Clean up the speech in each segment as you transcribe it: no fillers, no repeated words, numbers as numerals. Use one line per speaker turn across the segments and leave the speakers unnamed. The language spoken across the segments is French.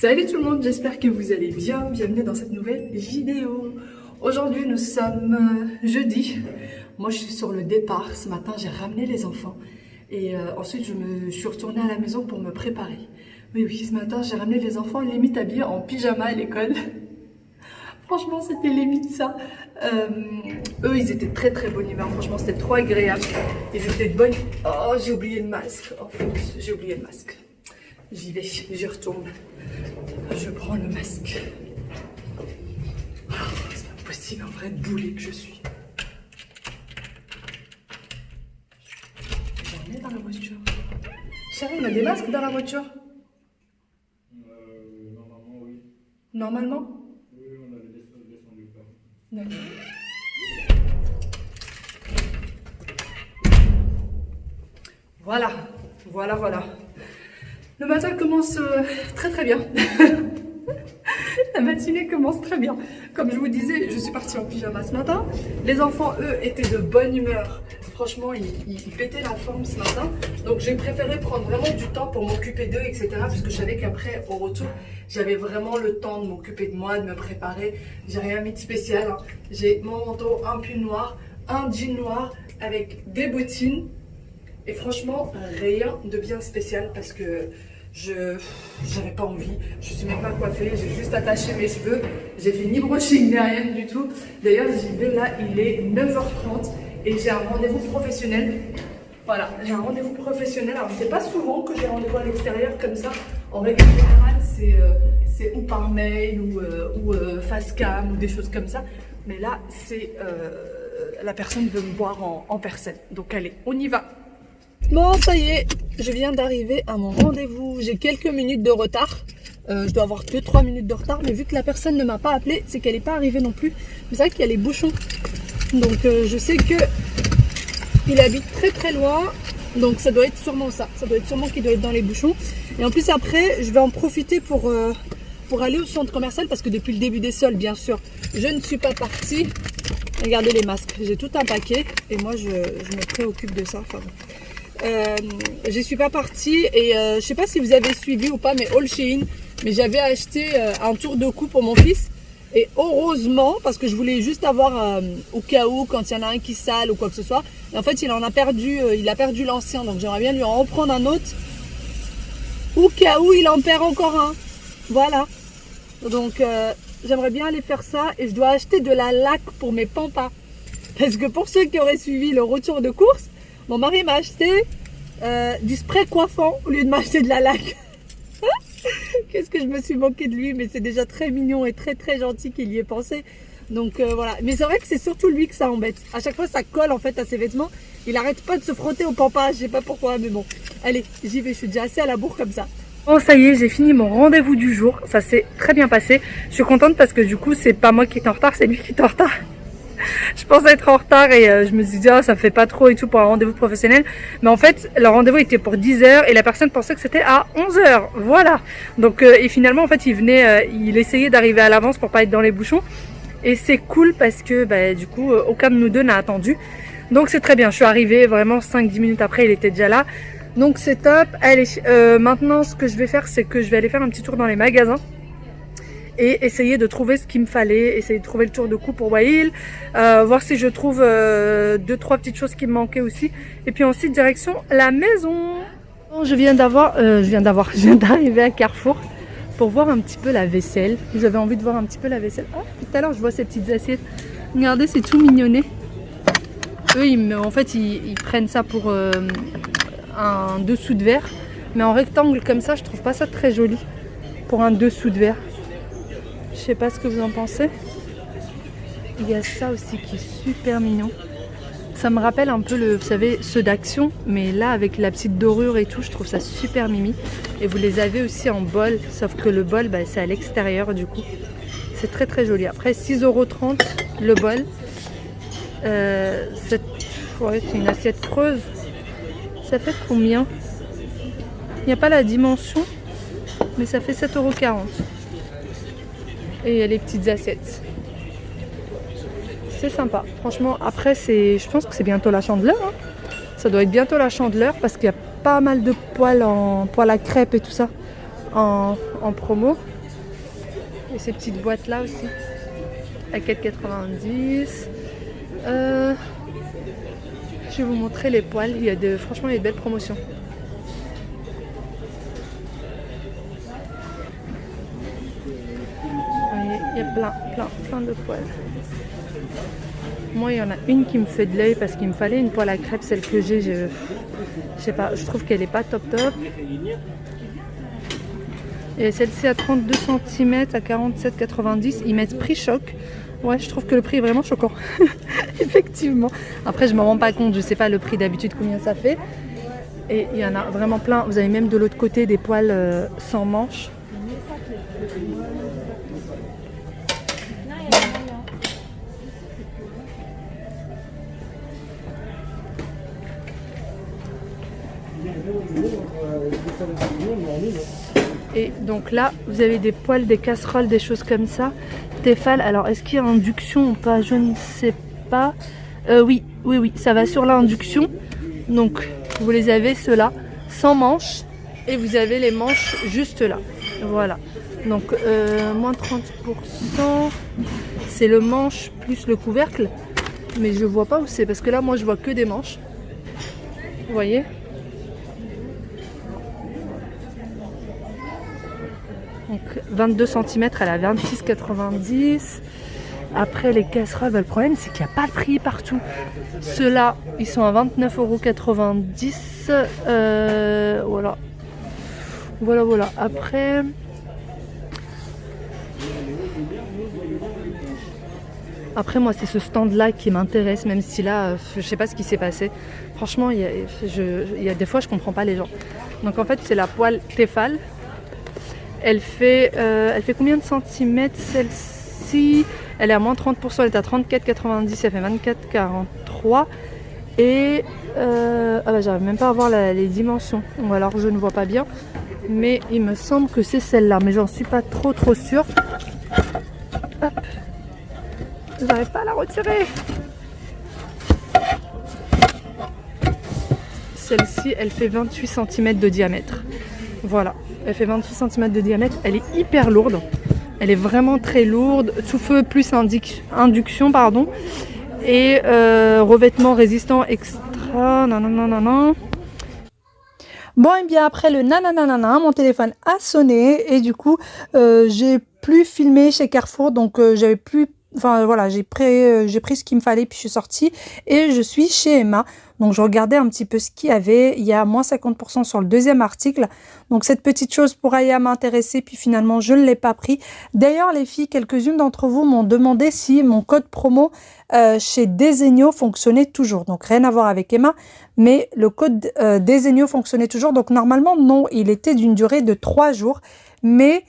Salut tout le monde, j'espère que vous allez bien. Bienvenue dans cette nouvelle vidéo. Aujourd'hui nous sommes jeudi. Moi je suis sur le départ. Ce matin j'ai ramené les enfants. Et ensuite je me suis retournée à la maison pour me préparer. Oui, ce matin j'ai ramené les enfants limite habillés en pyjama à l'école. Franchement c'était limite ça. Eux ils étaient très bonne humeur. Franchement c'était trop agréable. Ils étaient de bonne... Oh j'ai oublié le masque. Oh j'ai oublié le masque. J'y vais, j'y retourne. Je prends le masque. Oh, c'est pas possible, un vrai boulet que je suis. J'en ai dans la voiture. Chérie, on a des masques dans la voiture?
Normalement, oui.
Normalement?
Oui, on a descendu pas.
D'accord. Voilà. Le matin commence très bien. La matinée commence très bien. Comme je vous disais, je suis partie en pyjama ce matin. Les enfants, eux, étaient de bonne humeur. Franchement, ils pétaient la forme ce matin. Donc, j'ai préféré prendre vraiment du temps pour m'occuper d'eux, etc. Parce que je savais qu'après, au retour, j'avais vraiment le temps de m'occuper de moi, de me préparer. J'ai rien mis de spécial, hein. J'ai mon manteau, un pull noir, un jean noir avec des bottines. Et franchement, rien de bien spécial parce que j'avais pas envie, je suis même pas coiffée, j'ai juste attaché mes cheveux, j'ai fait ni brushing ni rien du tout. D'ailleurs j'y vais là, il est 9h30 et j'ai un rendez-vous professionnel. Voilà, j'ai un rendez-vous professionnel. Alors c'est pas souvent que j'ai rendez-vous à l'extérieur comme ça. En règle générale c'est ou par mail ou face cam ou des choses comme ça. Mais là c'est la personne veut me voir en personne. Donc allez, on y va. Bon, ça y est, je viens d'arriver à mon rendez-vous. J'ai quelques minutes de retard. Je dois avoir 2-3 minutes de retard, mais vu que la personne ne m'a pas appelé, c'est qu'elle n'est pas arrivée non plus. Mais c'est vrai qu'il y a les bouchons. Donc je sais que il habite très loin. Donc ça doit être sûrement ça. Ça doit être sûrement qu'il doit être dans les bouchons. Et en plus après, je vais en profiter pour aller au centre commercial parce que depuis le début des soldes, bien sûr, je ne suis pas partie. Regardez les masques, j'ai tout un paquet et moi je me préoccupe de ça. Enfin, je suis pas partie et je sais pas si vous avez suivi ou pas, mais All Shein, mais j'avais acheté un tour de cou pour mon fils et heureusement parce que je voulais juste avoir au cas où quand il y en a un qui sale ou quoi que ce soit. Et en fait il a perdu l'ancien, donc j'aimerais bien lui en reprendre un autre au cas où il en perd encore un. Voilà, donc j'aimerais bien aller faire ça et je dois acheter de la laque pour mes pampas parce que pour ceux qui auraient suivi le retour de course, mon mari m'a acheté du spray coiffant au lieu de m'acheter de la laque. Qu'est-ce que je me suis moquée de lui, mais c'est déjà très mignon et très gentil qu'il y ait pensé. Donc voilà, mais c'est vrai que c'est surtout lui que ça embête. À chaque fois ça colle en fait à ses vêtements. Il arrête pas de se frotter au pampas, je sais pas pourquoi, mais bon. Allez, j'y vais, je suis déjà assez à la bourre comme ça. Bon ça y est, j'ai fini mon rendez-vous du jour. Ça s'est très bien passé. Je suis contente parce que du coup c'est pas moi qui est en retard, c'est lui qui est en retard. Je pensais être en retard et je me suis dit oh, ça me fait pas trop et tout pour un rendez-vous professionnel. Mais en fait le rendez-vous était pour 10h et la personne pensait que c'était à 11h. Voilà. Donc et finalement en fait il essayait d'arriver à l'avance pour pas être dans les bouchons. Et c'est cool parce que bah, du coup aucun de nous deux n'a attendu. Donc c'est très bien. Je suis arrivée vraiment 5-10 minutes après, il était déjà là. Donc c'est top. Allez, maintenant ce que je vais faire c'est que je vais aller faire un petit tour dans les magasins. Et essayer de trouver ce qu'il me fallait, essayer de trouver le tour de cou pour Wael, voir si je trouve 2-3 petites choses qui me manquaient aussi. Et puis ensuite direction la maison. Bon, je viens d'arriver à Carrefour pour voir un petit peu la vaisselle. J'avais envie de voir un petit peu la vaisselle. Oh, tout à l'heure je vois ces petites assiettes. Regardez, c'est tout mignonné. Eux, en fait, ils prennent ça pour un dessous de verre. Mais en rectangle comme ça, je trouve pas ça très joli pour un dessous de verre. Je sais pas ce que vous en pensez. Il y a ça aussi qui est super mignon. Ça me rappelle un peu vous savez, ceux d'Action, mais là avec la petite dorure et tout, je trouve ça super mimi. Et vous les avez aussi en bol, sauf que le bol, bah, c'est à l'extérieur du coup. C'est très joli. Après 6,30 € le bol. C'est une assiette creuse. Ça fait combien? Il n'y a pas la dimension, mais ça fait 7,40 €. Et il y a les petites assiettes. C'est sympa. Franchement, après, je pense que c'est bientôt la Chandeleur. Hein. Ça doit être bientôt la Chandeleur parce qu'il y a pas mal de poêles à crêpes et tout ça. en promo. Et ces petites boîtes là aussi à 4,90. Je vais vous montrer les poils. Franchement, il y a de belles promotions. Vous voyez, il y a plein de poils. Moi, il y en a une qui me fait de l'œil parce qu'il me fallait une poêle à crêpes. Celle que j'ai, je sais pas, je trouve qu'elle est pas top. Et celle-ci à 32 cm à 47,90. Ils mettent prix choc. Ouais, je trouve que le prix est vraiment choquant. Effectivement. Après, je me rends pas compte. Je sais pas le prix d'habitude combien ça fait. Et il y en a vraiment plein. Vous avez même de l'autre côté des poils sans manches. Et donc là, vous avez des poêles, des casseroles, des choses comme ça. Tefal, alors est-ce qu'il y a induction ou pas? Je ne sais pas. Oui, ça va sur l'induction. Donc vous les avez ceux-là, sans manches. Et vous avez les manches juste là. Voilà. Donc moins 30%. C'est le manche plus le couvercle. Mais je vois pas où c'est. Parce que là, moi, je vois que des manches. Vous voyez? Donc 22 cm, elle a 26,90. Après les casseroles, le problème c'est qu'il n'y a pas de prix partout. Ceux-là, ils sont à 29,90 €. Voilà. Après, moi c'est ce stand-là qui m'intéresse, même si là, je sais pas ce qui s'est passé. Franchement, il y a des fois je comprends pas les gens. Donc en fait, c'est la poêle Tefal. Elle fait combien de centimètres celle-ci? Elle est à moins 30%, elle est à 34,90, elle fait 24,43. Et j'arrive même pas à voir les dimensions. Ou alors je ne vois pas bien. Mais il me semble que c'est celle-là. Mais j'en suis pas trop sûre. Hop. J'arrive pas à la retirer. Celle-ci, elle fait 28 cm de diamètre. Voilà. Elle fait 28 cm de diamètre. Elle est hyper lourde. Elle est vraiment très lourde. Sous feu plus induction, pardon. Et revêtement résistant extra. Non. Bon, et bien après le nananana, mon téléphone a sonné. Et du coup, j'ai plus filmé chez Carrefour. Donc, j'avais plus... Enfin voilà, j'ai pris ce qu'il me fallait puis je suis sortie et je suis chez Emma. Donc je regardais un petit peu ce qu'il y avait. Il y a moins 50% sur le deuxième article. Donc cette petite chose pourrait m'intéresser puis finalement je ne l'ai pas pris. D'ailleurs les filles, quelques-unes d'entre vous m'ont demandé si mon code promo chez Desenio fonctionnait toujours. Donc rien à voir avec Emma, mais le code Desenio fonctionnait toujours. Donc normalement non, il était d'une durée de 3 jours. Mais...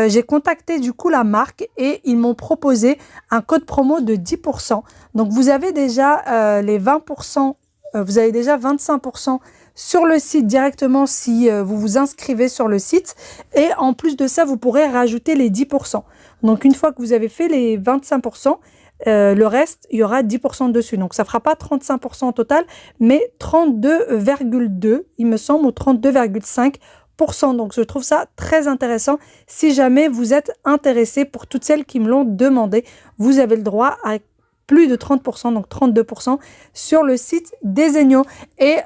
j'ai contacté du coup la marque et ils m'ont proposé un code promo de 10%. Donc vous avez déjà les 20%, vous avez déjà 25% sur le site directement si vous vous inscrivez sur le site. Et en plus de ça, vous pourrez rajouter les 10%. Donc une fois que vous avez fait les 25%, le reste, il y aura 10% dessus. Donc ça ne fera pas 35% au total, mais 32,2 il me semble, ou 32,5%. Donc je trouve ça très intéressant. Si jamais vous êtes intéressé, pour toutes celles qui me l'ont demandé, vous avez le droit à plus de 30%, donc 32% sur le site Desenio. Et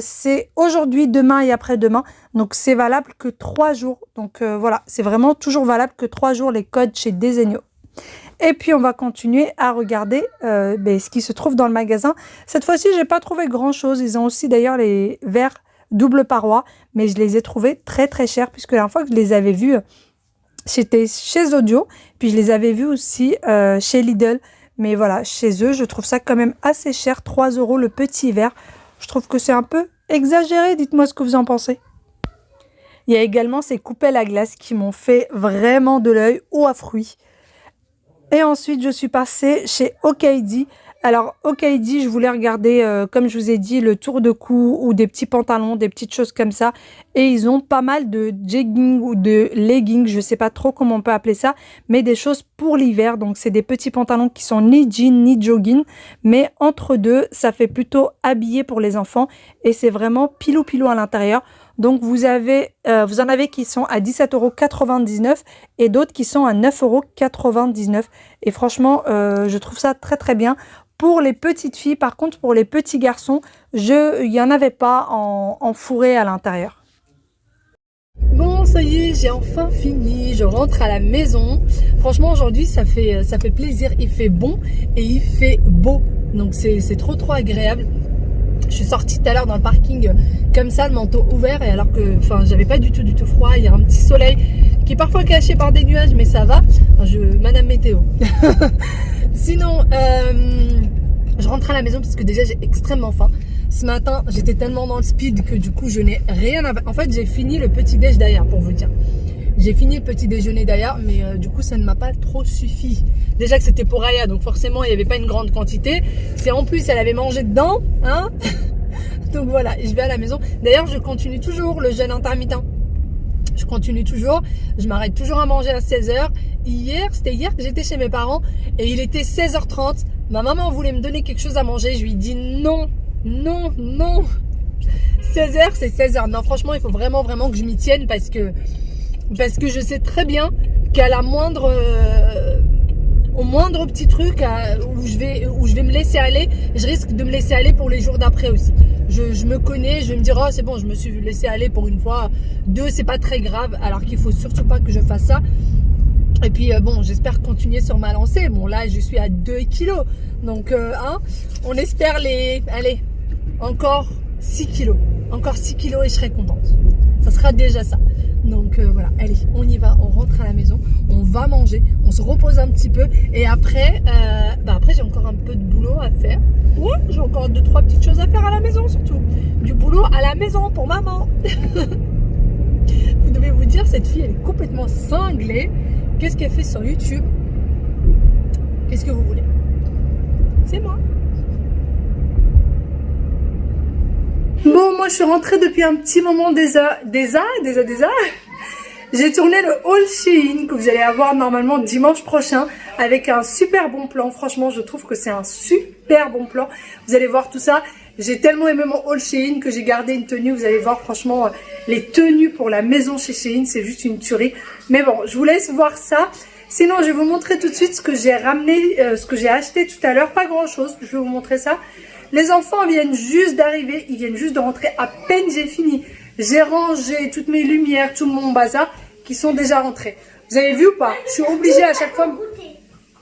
c'est aujourd'hui, demain et après-demain. Donc c'est valable que 3 jours. Donc voilà, c'est vraiment toujours valable que 3 jours les codes chez Desenio. Et puis on va continuer à regarder ce qui se trouve dans le magasin. Cette fois-ci, j'ai pas trouvé grand chose. Ils ont aussi d'ailleurs les verres double paroi, mais je les ai trouvés très chers, puisque la dernière fois que je les avais vus, c'était chez Audio, puis je les avais vus aussi chez Lidl, mais voilà, chez eux, je trouve ça quand même assez cher, 3 € le petit verre. Je trouve que c'est un peu exagéré, dites-moi ce que vous en pensez. Il y a également ces coupelles à glace qui m'ont fait vraiment de l'œil, ou à fruits. Et ensuite, je suis passée chez Okaidi. Alors, Okaidi, je voulais regarder, comme je vous ai dit, le tour de cou ou des petits pantalons, des petites choses comme ça. Et ils ont pas mal de jeggings ou de leggings, je sais pas trop comment on peut appeler ça, mais des choses pour l'hiver. Donc, c'est des petits pantalons qui sont ni jean ni jogging, mais entre deux, ça fait plutôt habillé pour les enfants. Et c'est vraiment pilou à l'intérieur.
Donc vous en avez qui sont à 17,99 € et d'autres qui sont à 9,99 €. Et franchement, je trouve ça très très bien. Pour les petites filles, par contre, pour les petits garçons, il n'y en avait pas en fourré à l'intérieur.
Bon, ça y est, j'ai enfin fini. Je rentre à la maison. Franchement, aujourd'hui, ça fait plaisir. Il fait bon et il fait beau. Donc, c'est trop agréable. Je suis sortie tout à l'heure dans le parking comme ça, le manteau ouvert, et alors que j'avais pas du tout froid. Il y a un petit soleil qui est parfois caché par des nuages, mais ça va. Madame Météo. Sinon, je rentre à la maison parce que déjà j'ai extrêmement faim. Ce matin, j'étais tellement dans le speed que du coup, je n'ai rien à... En fait, j'ai fini le petit déj d'ailleurs, pour vous dire. J'ai fini le petit déjeuner d'ailleurs, mais du coup, ça ne m'a pas trop suffi. Déjà que c'était pour Aya, donc forcément, il n'y avait pas une grande quantité. C'est en plus, elle avait mangé dedans, hein. Donc voilà, je vais à la maison. D'ailleurs, je continue toujours le jeûne intermittent. Je continue toujours. Je m'arrête toujours à manger à 16 h. C'était hier que j'étais chez mes parents et il était 16 h 30. Ma maman voulait me donner quelque chose à manger. Je lui dis non. 16 h, c'est 16 h. Non, franchement, il faut vraiment que je m'y tienne parce que je sais très bien qu'à la moindre... au moindre petit truc où je vais me laisser aller, je risque de me laisser aller pour les jours d'après aussi. Je me connais, je vais me dire, oh c'est bon, je me suis laissé aller pour une fois, 2 c'est pas très grave, alors qu'il faut surtout pas que je fasse ça. Et puis bon, j'espère continuer sur ma lancée. Bon là, je suis à 2 kilos, donc on espère allez, encore 6 kilos. Encore 6 kilos et je serai contente. Ça sera déjà ça. Donc voilà, allez, on y va, on rentre à la maison, on va manger, on se repose un petit peu et après, après j'ai encore un peu de boulot à faire. Ouais, j'ai encore 2-3 petites choses à faire à la maison surtout. Du boulot à la maison pour maman. Vous devez vous dire, cette fille elle est complètement cinglée. Qu'est-ce qu'elle fait sur YouTube? Qu'est-ce que vous voulez? C'est moi. Bon, moi je suis rentrée depuis un petit moment déjà. J'ai tourné le haul Shein que vous allez avoir normalement dimanche prochain avec un super bon plan. Franchement, je trouve que c'est un super bon plan. Vous allez voir tout ça. J'ai tellement aimé mon haul Shein que j'ai gardé une tenue. Vous allez voir franchement les tenues pour la maison chez Shein, c'est juste une tuerie. Mais bon, je vous laisse voir ça. Sinon, je vais vous montrer tout de suite ce que j'ai ramené, ce que j'ai acheté tout à l'heure. Pas grand chose, je vais vous montrer ça. Les enfants viennent juste d'arriver, ils viennent juste de rentrer. À peine j'ai fini, j'ai rangé toutes mes lumières, tout mon bazar, qui sont déjà rentrés. Vous avez vu ou pas? Je suis obligée à chaque fois...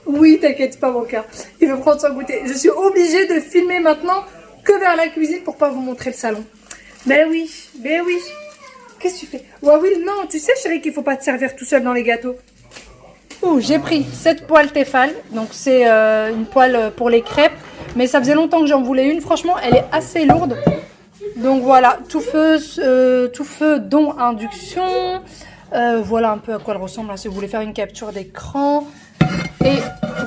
Oui, t'inquiète pas mon cœur, il veut prendre son goûter. Je suis obligée de filmer maintenant que vers la cuisine pour pas vous montrer le salon. Ben oui. Qu'est-ce que tu fais? Ouais, oui, non, tu sais chérie qu'il faut pas te servir tout seul dans les gâteaux. Oh, j'ai pris cette poêle Tefal, donc c'est une poêle pour les crêpes. Mais ça faisait longtemps que j'en voulais une. Franchement, elle est assez lourde. Donc voilà, tout feu dont induction. Voilà un peu à quoi elle ressemble. Là, si vous voulez faire une capture d'écran. Et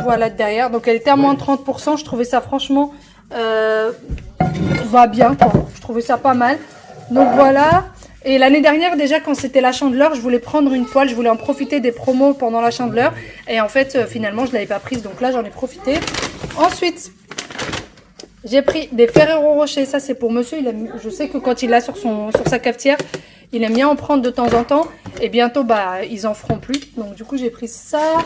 voilà derrière. Donc elle était à moins 30%. Je trouvais ça franchement va bien, quoi. Je trouvais ça pas mal. Donc voilà. Et l'année dernière, déjà, quand c'était la Chandeleur, je voulais prendre une poêle. Je voulais en profiter des promos pendant la Chandeleur. Et en fait, finalement, je ne l'avais pas prise. Donc là, j'en ai profité. Ensuite... j'ai pris des Ferrero Rocher, ça c'est pour monsieur, je sais que quand il l'a sur sa cafetière, il aime bien en prendre de temps en temps. Et bientôt, ils en feront plus. Donc du coup, j'ai pris ça.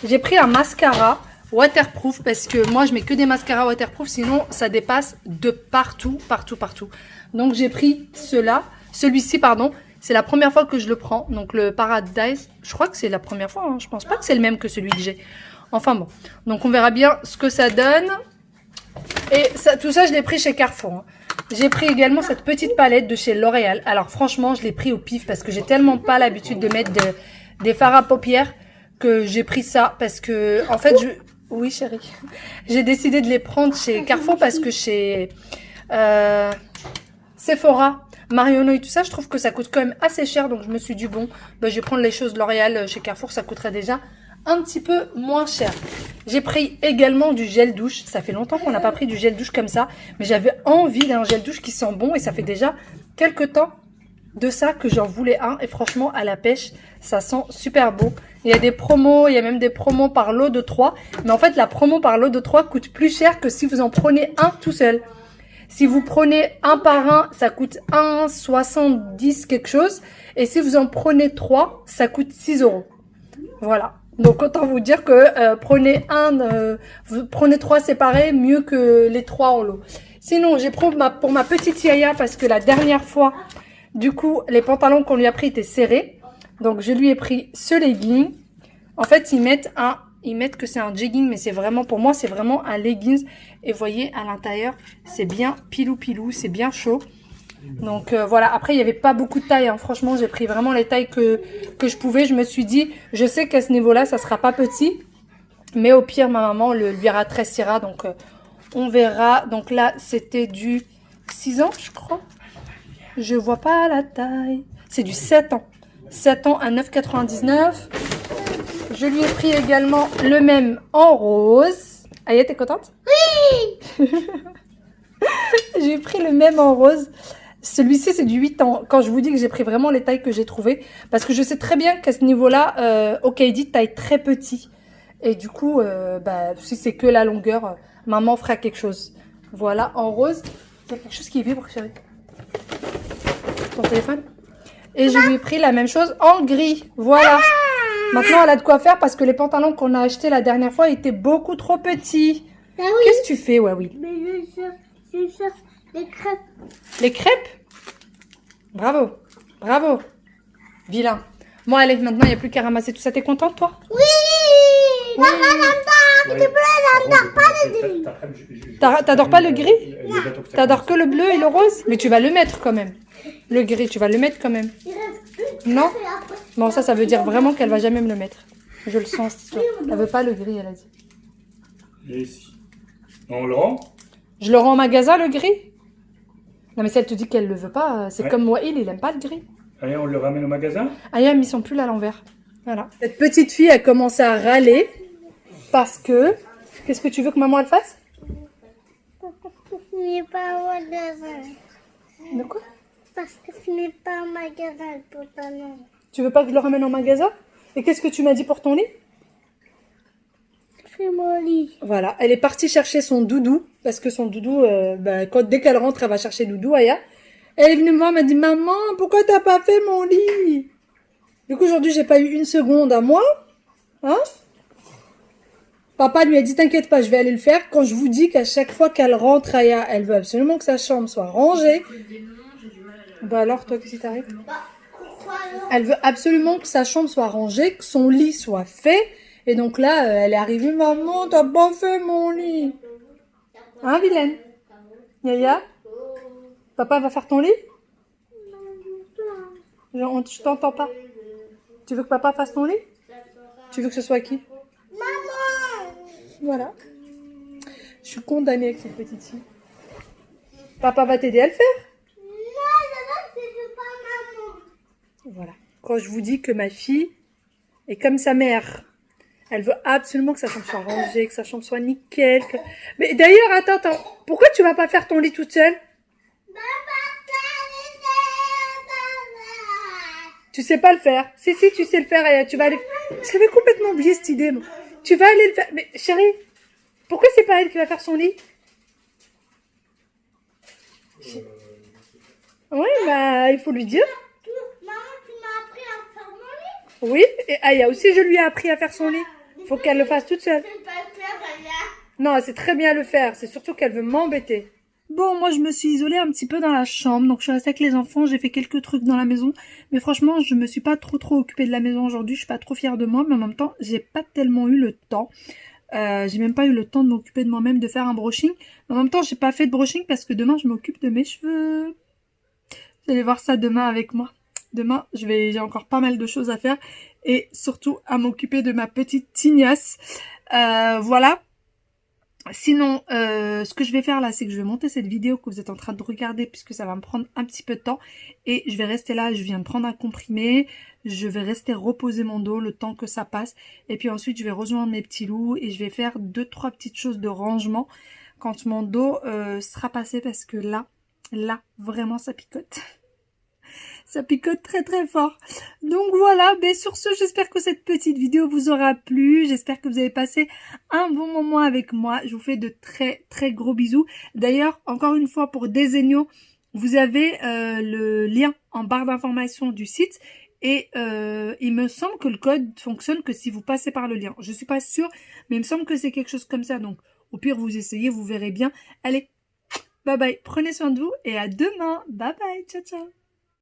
J'ai pris un mascara waterproof parce que moi, je mets que des mascaras waterproof, sinon ça dépasse de partout. Donc j'ai pris celui-ci, pardon. C'est la première fois que je le prends. Donc le Paradise, je crois que c'est la première fois. Hein. Je pense pas que c'est le même que celui que j'ai. Enfin bon, donc on verra bien ce que ça donne. Et ça, tout ça, je l'ai pris chez Carrefour. Hein. J'ai pris également cette petite palette de chez L'Oréal. Alors franchement, je l'ai pris au pif parce que j'ai tellement pas l'habitude de mettre des fards à paupières que j'ai pris ça parce que, en fait, oui chérie, j'ai décidé de les prendre chez Carrefour parce que chez Sephora, Marionneau et tout ça, je trouve que ça coûte quand même assez cher. Donc je me suis dit bon, je vais prendre les choses L'Oréal chez Carrefour, ça coûterait déjà un petit peu moins cher. J'ai pris également du gel douche. Ça fait longtemps qu'on n'a pas pris du gel douche comme ça, mais j'avais envie d'un gel douche qui sent bon et ça fait déjà quelques temps de ça que j'en voulais un et franchement à la pêche, ça sent super beau. Il y a des promos, il y a même des promos par lot de 3, mais en fait la promo par lot de 3 coûte plus cher que si vous en prenez un tout seul.
Si vous prenez un par un, ça coûte 1,70 quelque chose. Et si vous en prenez 3, ça coûte 6 €. Voilà. Donc autant vous dire que vous prenez 3 séparés, mieux que les 3 en lot. Sinon, j'ai pris pour ma petite Yaya parce que la dernière fois, du coup, les pantalons qu'on lui a pris étaient serrés. Donc je lui ai pris ce legging. En fait, ils mettent que c'est un jegging, mais c'est vraiment, pour moi, c'est vraiment un leggings. Et vous voyez, à l'intérieur, c'est bien pilou, c'est bien chaud. Donc voilà, après il n'y avait pas beaucoup de tailles, hein. Franchement j'ai pris vraiment les tailles que je pouvais. Je me suis dit, je sais qu'à ce niveau là ça sera pas petit, mais au pire ma maman lui ratrécira, donc on verra. Donc là c'était du 6 ans je crois, je vois pas la taille, c'est du 7 ans, 7 ans à 9,99. Je lui ai pris également le même en rose. Aya, t'es contente? Oui. J'ai pris le même en rose. Celui-ci, c'est du 8 ans. Quand je vous dis que j'ai pris vraiment les tailles que j'ai trouvées. Parce que je sais très bien qu'à ce niveau-là, Okaidi taille très petit. Et du coup, si c'est que la longueur, maman fera quelque chose. Voilà, en rose. Il y a quelque chose qui vibre, chérie. Ton téléphone. Et je lui ai pris la même chose en gris. Voilà. Maintenant, elle a de quoi faire parce que les pantalons qu'on a achetés la dernière fois étaient beaucoup trop petits.
Ah oui.
Qu'est-ce que tu fais, Wawi?
Mais je cherche les crêpes.
Les crêpes? Bravo, bravo. Vilain. Bon, allez, maintenant, il n'y a plus qu'à ramasser tout ça. T'es contente, toi?
Oui. Maman, j'adore. S'il te plaît, j'adore pas le gris.
T'adores pas le gris? T'adores que le bleu et le rose? Mais tu vas le mettre quand même. Le gris, tu vas le mettre quand même.
Il reste une
Non?
crêpe et après-
Bon, ça veut dire vraiment qu'elle va jamais me le mettre. Je le sens, cette histoire. Elle veut pas le gris, elle a dit.
Et ici. On le rend?
Je le rends au magasin, le gris? Non, mais si elle te dit qu'elle le veut pas, c'est
Ouais.
comme moi, il aime pas le gris.
Allez, on le ramène au magasin?
Ah, il a mis son pull à l'envers. Voilà. Cette petite fille a commencé à râler parce que... Qu'est-ce que tu veux que maman elle fasse?
Ce n'est pas un magasin.
De quoi?
Parce que ce n'est pas un magasin, le pantalon.
Tu veux pas que je le ramène au magasin? Et qu'est-ce que tu m'as dit pour ton lit?
C'est mon lit.
Voilà, elle est partie chercher son doudou, parce que son doudou, dès qu'elle rentre, elle va chercher doudou, Aya. Elle est venue me voir, elle m'a dit, maman, pourquoi t'as pas fait mon lit? Du coup, aujourd'hui, j'ai pas eu une seconde à moi. Hein? Papa lui a dit, t'inquiète pas, je vais aller le faire. Quand je vous dis qu'à chaque fois qu'elle rentre, Aya, elle veut absolument que sa chambre soit rangée. Bah alors, toi, qu'est-ce qui t'arrive?
Pourquoi alors?
Elle veut absolument que sa chambre soit rangée, que son lit soit fait. Et donc là, elle est arrivée, maman, t'as pas fait mon lit. Hein, Vilaine? Yaya? Papa va faire ton lit? Je t'entends pas. Tu veux que papa fasse ton lit? Tu veux que ce soit qui?
Maman!
Voilà. Je suis condamnée avec cette petite fille. Papa va t'aider à le faire?
Non, c'est pas maman.
Voilà. Quand je vous dis que ma fille est comme sa mère, elle veut absolument que sa chambre soit rangée, que sa chambre soit nickel. Mais d'ailleurs, attends. Pourquoi tu vas pas faire ton lit toute seule? Tu sais pas le faire. Si, tu sais le faire, Aya. Tu vas aller... J'avais complètement oublié cette idée, moi. Tu vas aller le faire. Mais chérie, pourquoi c'est pas elle qui va faire son lit? Oui, bah, il faut lui dire.
Maman, tu m'as appris à faire mon lit.
Oui, et Aya aussi, je lui ai appris à faire son lit. Faut qu'elle le fasse toute seule.
Je ne peux pas le faire, Aya.
Non, elle sait très bien le faire. C'est surtout qu'elle veut m'embêter. Bon, moi, je me suis isolée un petit peu dans la chambre. Donc, je suis restée avec les enfants. J'ai fait quelques trucs dans la maison. Mais franchement, je me suis pas trop occupée de la maison aujourd'hui. Je suis pas trop fière de moi. Mais en même temps, j'ai pas tellement eu le temps. J'ai même pas eu le temps de m'occuper de moi-même, de faire un brushing. Mais en même temps, j'ai pas fait de brushing parce que demain, je m'occupe de mes cheveux. Vous allez voir ça demain avec moi. Demain, j'ai encore pas mal de choses à faire. Et surtout, à m'occuper de ma petite tignasse. Voilà. Sinon, ce que je vais faire là, c'est que je vais monter cette vidéo que vous êtes en train de regarder puisque ça va me prendre un petit peu de temps. Et je vais rester là, je viens de prendre un comprimé. Je vais rester reposer mon dos le temps que ça passe. Et puis ensuite, je vais rejoindre mes petits loups et je vais faire 2-3 petites choses de rangement quand mon dos sera passé parce que là, vraiment, ça picote. Ça picote très très fort. Donc voilà, mais sur ce, j'espère que cette petite vidéo vous aura plu. J'espère que vous avez passé un bon moment avec moi. Je vous fais de très très gros bisous. D'ailleurs, encore une fois, pour Desenio, vous avez le lien en barre d'information du site. Et il me semble que le code fonctionne que si vous passez par le lien. Je suis pas sûre, mais il me semble que c'est quelque chose comme ça. Donc, au pire, vous essayez, vous verrez bien. Allez, bye bye. Prenez soin de vous et à demain. Bye bye. Ciao, ciao.